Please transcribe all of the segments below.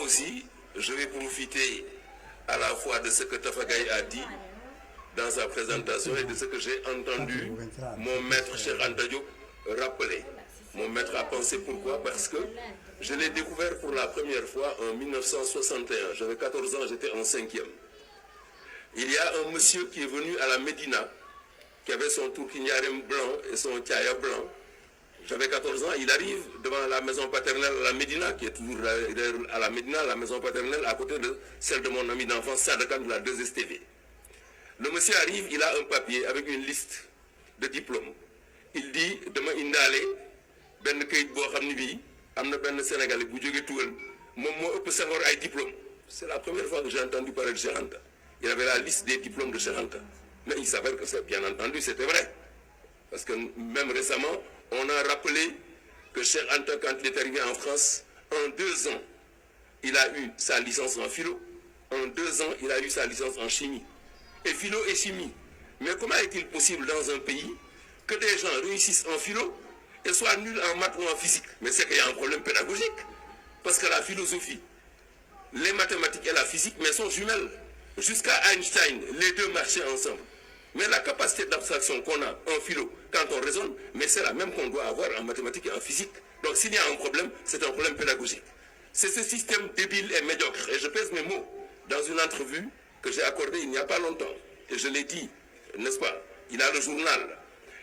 aussi, je vais profiter à la fois de ce que Tafagaï a dit dans sa présentation et de ce que j'ai entendu mon maître Cheikh Anta Diop rappeler. Mon maître a pensé pourquoi? Parce que je l'ai découvert pour la première fois en 1961. J'avais 14 ans, j'étais en 5e. Il y a un monsieur qui est venu à la Médina, qui avait son tourkignarem blanc et son tchaya blanc. J'avais 14 ans, il arrive devant la maison paternelle à la Médina, qui est toujours à la Médina, la maison paternelle à côté de celle de mon ami d'enfance, Sadakan de la 2STV. Le monsieur arrive, il a un papier avec une liste de diplômes. Il dit, demain indalé, ben kayit bo xamni bi amna ben sénégalais bu joggé tougal mom mo ëpp Senghor ay diplômes. C'est la première fois que j'ai entendu parler de Cheikh Anta. Il avait la liste des diplômes de Cheikh Anta. Mais il s'avère que c'est bien entendu, c'était vrai. Parce que même récemment, on a rappelé que Cheikh Anta, quand il est arrivé en France, en 2 ans, il a eu sa licence en philo. En 2 ans, il a eu sa licence en chimie. Et philo et chimie. Mais comment est-il possible dans un pays que des gens réussissent en philo et soient nuls en maths ou en physique? Mais c'est qu'il y a un problème pédagogique. Parce que la philosophie, les mathématiques et la physique, mais sont jumelles. Jusqu'à Einstein, les deux marchaient ensemble. Mais la capacité d'abstraction qu'on a en philo, quand on raisonne, mais c'est la même qu'on doit avoir en mathématiques et en physique. Donc s'il y a un problème, c'est un problème pédagogique. C'est ce système débile et médiocre. Et je pèse mes mots dans une entrevue que j'ai accordée il n'y a pas longtemps. Et je l'ai dit, n'est-ce pas? Il a le journal.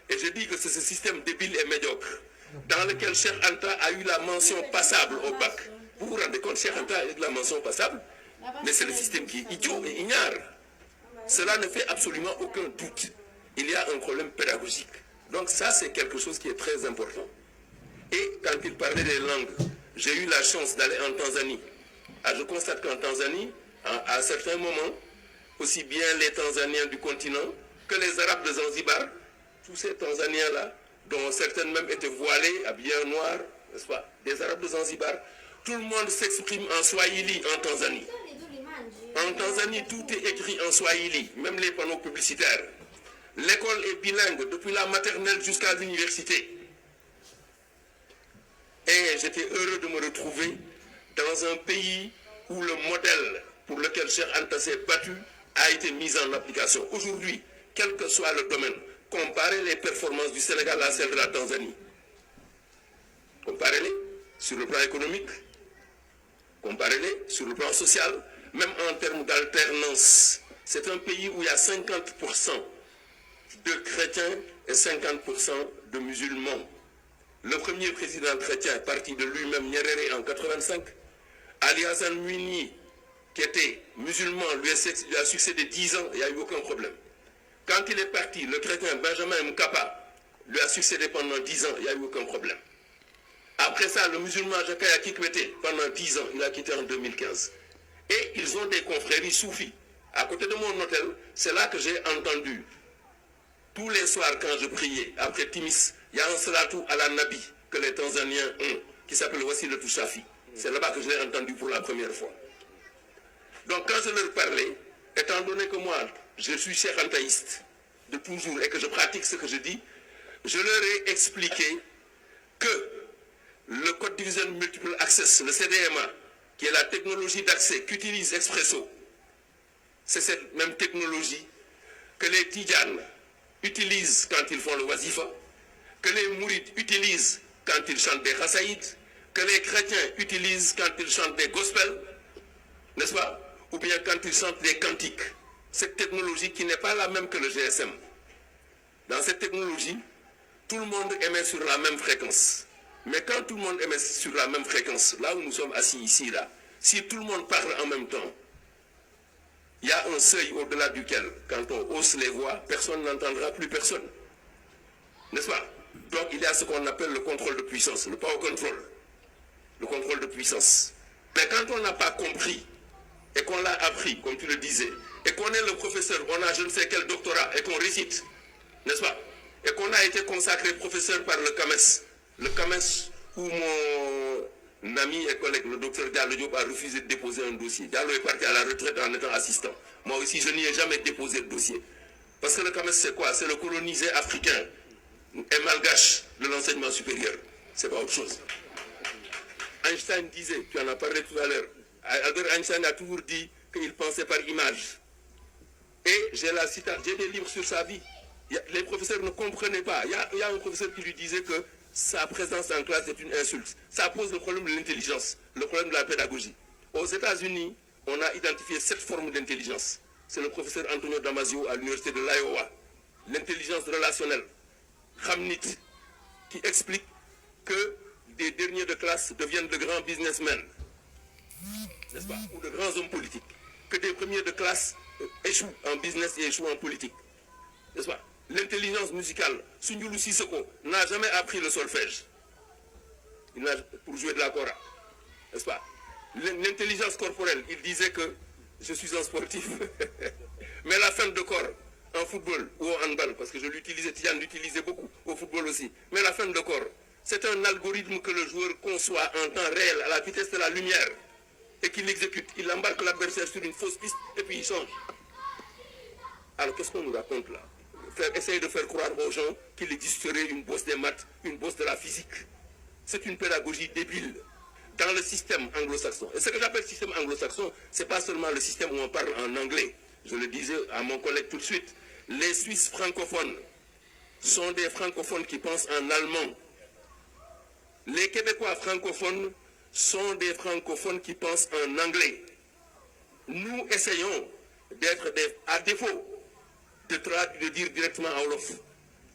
Et je dis que c'est ce système débile et médiocre dans lequel Cheikh Anta a eu la mention passable au bac. Vous vous rendez compte, Cheikh Anta a eu la mention passable? Mais c'est le système qui est idiot et ignare. Cela ne fait absolument aucun doute. Il y a un problème pédagogique. Donc ça, c'est quelque chose qui est très important. Et quand il parlait des langues, j'ai eu la chance d'aller en Tanzanie. Je constate qu'en Tanzanie, à certains moments, aussi bien les Tanzaniens du continent que les Arabes de Zanzibar, tous ces Tanzaniens-là, dont certaines même étaient voilées, habillés en noir, n'est-ce pas, des Arabes de Zanzibar, tout le monde s'exprime en Swahili en Tanzanie. En Tanzanie, tout est écrit en Swahili, même les panneaux publicitaires. L'école est bilingue depuis la maternelle jusqu'à l'université. Et j'étais heureux de me retrouver dans un pays où le modèle pour lequel Cheikh Anta s'est battu a été mis en application. Aujourd'hui, quel que soit le domaine, comparez les performances du Sénégal à celles de la Tanzanie. Comparez-les sur le plan économique, comparez-les sur le plan social, même en termes d'alternance. C'est un pays où il y a 50% de chrétiens et 50% de musulmans. Le premier président chrétien, parti de lui-même, Nyerere, en 85, Ali Hassan Mwinyi, qui était musulman, lui a succédé 10 ans, il n'y a eu aucun problème. Quand il est parti, le chrétien Benjamin Mkapa lui a succédé pendant 10 ans, il n'y a eu aucun problème. Après ça, le musulman Jakaya Kikwete, pendant 10 ans, il a quitté en 2015. Et ils ont des confréries soufis. À côté de mon hôtel, c'est là que j'ai entendu, tous les soirs quand je priais, après Timis, il y a un salatou à la Nabi que les Tanzaniens ont, qui s'appelle Wassilatou Shafi. C'est là-bas que je l'ai entendu pour la première fois. Donc quand je leur parlais, étant donné que moi, je suis cheikh antaïste de toujours et que je pratique ce que je dis, je leur ai expliqué que le code division multiple access, le CDMA, qui est la technologie d'accès qu'utilise Expresso, c'est cette même technologie que les Tidjanes utilisent quand ils font le wazifa, que les mourides utilisent quand ils chantent des chassaïdes, que les chrétiens utilisent quand ils chantent des gospels, n'est-ce pas? Ou bien quand ils chantent des cantiques. Cette technologie qui n'est pas la même que le GSM. Dans cette technologie, tout le monde émet sur la même fréquence. Mais quand tout le monde émet sur la même fréquence, là où nous sommes assis ici, là, si tout le monde parle en même temps, il y a un seuil au-delà duquel, quand on hausse les voix, personne n'entendra plus personne. N'est-ce pas? Donc il y a ce qu'on appelle le contrôle de puissance, le power control. Le contrôle de puissance. Mais quand on n'a pas compris, et qu'on l'a appris, comme tu le disais, et qu'on est le professeur, on a je ne sais quel doctorat, et qu'on récite, n'est-ce pas? Et qu'on a été consacré professeur par le CAMES où mon ami et collègue, le docteur Diallo Diop, a refusé de déposer un dossier. Diallo est parti à la retraite en étant assistant. Moi aussi, je n'y ai jamais déposé de dossier. Parce que le CAMES, c'est quoi? C'est le colonisé africain et malgache de l'enseignement supérieur. C'est pas autre chose. Einstein disait, tu en as parlé tout à l'heure, Albert Einstein a toujours dit qu'il pensait par image. Et j'ai des livres sur sa vie. Les professeurs ne comprenaient pas. Il y a un professeur qui lui disait que sa présence en classe est une insulte. Ça pose le problème de l'intelligence, le problème de la pédagogie. Aux États-Unis, on a identifié 7 formes d'intelligence. C'est le professeur Antonio Damasio à l'université de l'Iowa. L'intelligence relationnelle, Hamnit, qui explique que des derniers de classe deviennent de grands businessmen, n'est-ce pas, ou de grands hommes politiques. Que des premiers de classe échouent en business et échouent en politique, n'est-ce pas. L'intelligence musicale, Sundiulu Sissoko n'a jamais appris le solfège pour jouer de la kora, n'est-ce pas. L'intelligence corporelle, il disait que je suis un sportif, mais la fin de corps, en football ou en handball, parce que je l'utilisais, Tidiane l'utilisait beaucoup, au football aussi, mais la fin de corps, c'est un algorithme que le joueur conçoit en temps réel, à la vitesse de la lumière, et qu'il exécute. Il embarque l'adversaire sur une fausse piste, et puis il change. Alors qu'est-ce qu'on nous raconte là? Essayer de faire croire aux gens qu'il existerait une bosse des maths, une bosse de la physique. C'est une pédagogie débile. Dans le système anglo-saxon. Et ce que j'appelle système anglo-saxon, ce n'est pas seulement le système où on parle en anglais. Je le disais à mon collègue tout de suite. Les Suisses francophones sont des francophones qui pensent en allemand. Les Québécois francophones sont des francophones qui pensent en anglais. Nous essayons d'être à défaut de dire directement en wolof.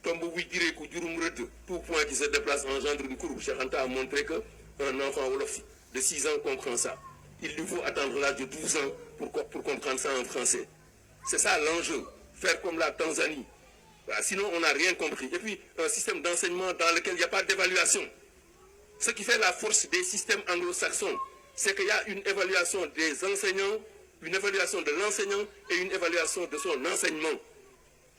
Comme vous direz que tout point qui se déplace engendre une courbe. Cheikh Anta a montré qu'un enfant wolof de 6 ans comprend ça. Il lui faut attendre l'âge de 12 ans pour comprendre ça en français. C'est ça l'enjeu. Faire comme la Tanzanie. Voilà, sinon, on n'a rien compris. Et puis, un système d'enseignement dans lequel il n'y a pas d'évaluation. Ce qui fait la force des systèmes anglo-saxons, c'est qu'il y a une évaluation des enseignants, une évaluation de l'enseignant et une évaluation de son enseignement.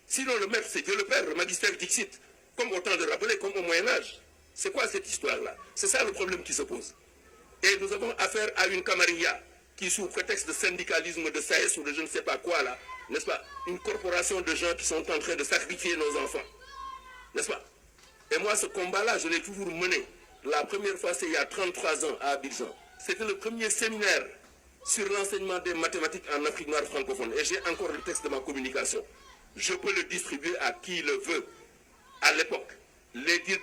Sinon, le maître, c'est Dieu le Père, le magistère dixit, comme au temps de rappeler, comme au Moyen-Âge. C'est quoi cette histoire-là? C'est ça le problème qui se pose. Et nous avons affaire à une camarilla qui, sous prétexte de syndicalisme, de SAES ou de je ne sais pas quoi, là, n'est-ce pas, une corporation de gens qui sont en train de sacrifier nos enfants. N'est-ce pas? Et moi, ce combat-là, je l'ai toujours mené. La première fois, c'est il y a 33 ans à Abidjan. C'était le premier séminaire sur l'enseignement des mathématiques en Afrique noire francophone. Et j'ai encore le texte de ma communication. Je peux le distribuer à qui le veut. À l'époque,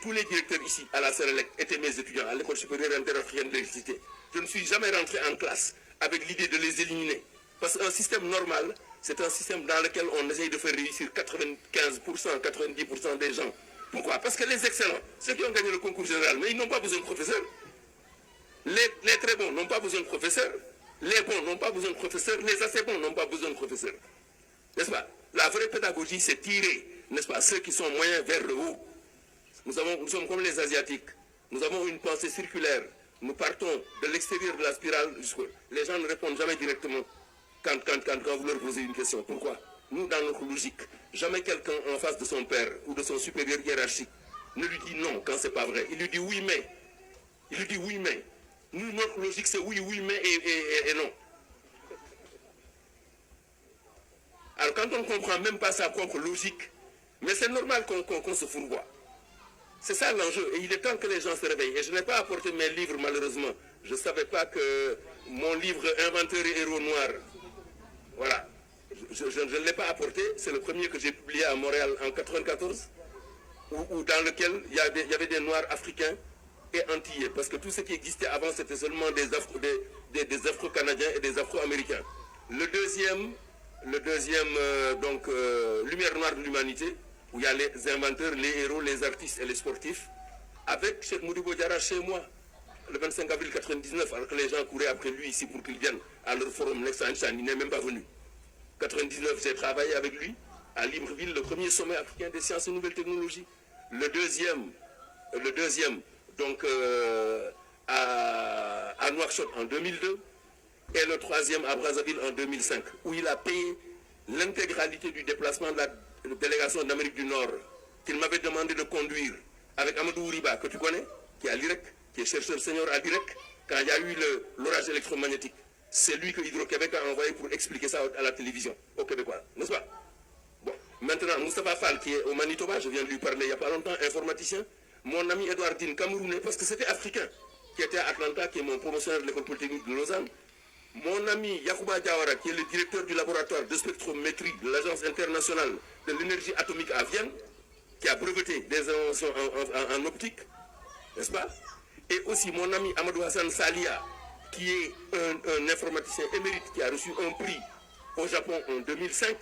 tous les directeurs ici, à la Sénélec, étaient mes étudiants, à l'école supérieure interafricaine d'électricité. Je ne suis jamais rentré en classe avec l'idée de les éliminer. Parce qu'un système normal, c'est un système dans lequel on essaye de faire réussir 95%, 90% des gens. Pourquoi? Parce que les excellents, ceux qui ont gagné le concours général, mais ils n'ont pas besoin de professeurs. Les très bons n'ont pas besoin de professeurs. Les bons n'ont pas besoin de professeurs. Les assez bons n'ont pas besoin de professeurs. N'est-ce pas? La vraie pédagogie, c'est tirer, n'est-ce pas, ceux qui sont moyens vers le haut. Nous sommes comme les Asiatiques. Nous avons une pensée circulaire. Nous partons de l'extérieur de la spirale jusqu'au... Les gens ne répondent jamais directement quand vous leur posez une question. Pourquoi? Nous, dans notre logique, jamais quelqu'un en face de son père ou de son supérieur hiérarchique ne lui dit non quand c'est pas vrai. Il lui dit oui, mais. Il lui dit oui, mais. Nous, notre logique, c'est oui, oui, mais et non. Alors, quand on ne comprend même pas sa propre logique, mais c'est normal qu'on se fourvoie. C'est ça l'enjeu. Et il est temps que les gens se réveillent. Et je n'ai pas apporté mes livres, malheureusement. Je ne savais pas que mon livre Inventeur et héros noirs, voilà, je ne l'ai pas apporté. C'est le premier que j'ai publié à Montréal en 1994, dans lequel il y avait des Noirs africains et antillais. Parce que tout ce qui existait avant, c'était seulement des Afro-Canadiens et des Afro-Américains. Le deuxième, Lumière noire de l'humanité, où il y a les inventeurs, les héros, les artistes et les sportifs, avec Cheikh Modibo Diarra chez moi, le 25 avril 1999, alors que les gens couraient après lui ici pour qu'il vienne à leur forum Next Einstein, il n'est même pas venu. 1999, j'ai travaillé avec lui à Libreville, le premier sommet africain des sciences et nouvelles technologies. Le deuxième donc à Nouakchott en 2002, et le troisième à Brazzaville en 2005, où il a payé l'intégralité du déplacement de la délégation d'Amérique du Nord qu'il m'avait demandé de conduire avec Amadou Ouriba, que tu connais, qui est à l'IREC, qui est chercheur senior à l'IREC, quand il y a eu l'orage électromagnétique. C'est lui que Hydro-Québec a envoyé pour expliquer ça à la télévision, aux Québécois, n'est-ce pas? Bon, maintenant, Moustapha Fall, qui est au Manitoba, je viens de lui parler il n'y a pas longtemps, informaticien, mon ami Edouard Dean, camerounais, parce que c'était africain, qui était à Atlanta, qui est mon promotionnaire de l'école polytechnique de Lausanne, Mon ami Yacouba Diawara, qui est le directeur du laboratoire de spectrométrie de l'Agence internationale de l'énergie atomique à Vienne, qui a breveté des inventions en optique, n'est-ce pas? Et aussi mon ami Amadou Hassan Salia, qui est un informaticien émérite qui a reçu un prix au Japon en 2005,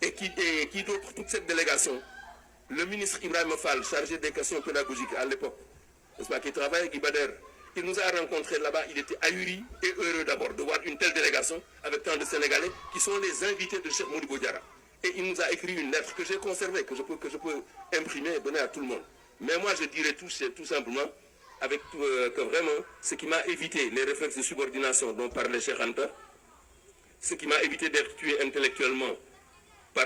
et qui d'autre, toute cette délégation, le ministre Ibrahim Fall, chargé des questions pédagogiques à l'époque, n'est-ce pas, qui travaille avec Ibader, il nous a rencontrés là-bas, il était ahuri et heureux d'abord de voir une telle délégation avec tant de Sénégalais qui sont les invités de Cheikh Modibo Diarra. Et il nous a écrit une lettre que j'ai conservée, que je peux imprimer et donner à tout le monde. Mais moi, je dirais tout simplement, que vraiment, ce qui m'a évité les réflexes de subordination dont parlait Cheikh Anta, ce qui m'a évité d'être tué intellectuellement par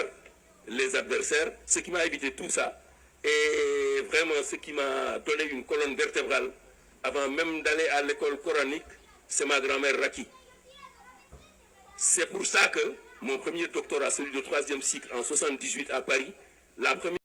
les adversaires, ce qui m'a évité tout ça, et vraiment ce qui m'a donné une colonne vertébrale, avant même d'aller à l'école coranique, c'est ma grand-mère Raki. C'est pour ça que mon premier doctorat, celui de 3e cycle en 78 à Paris, la première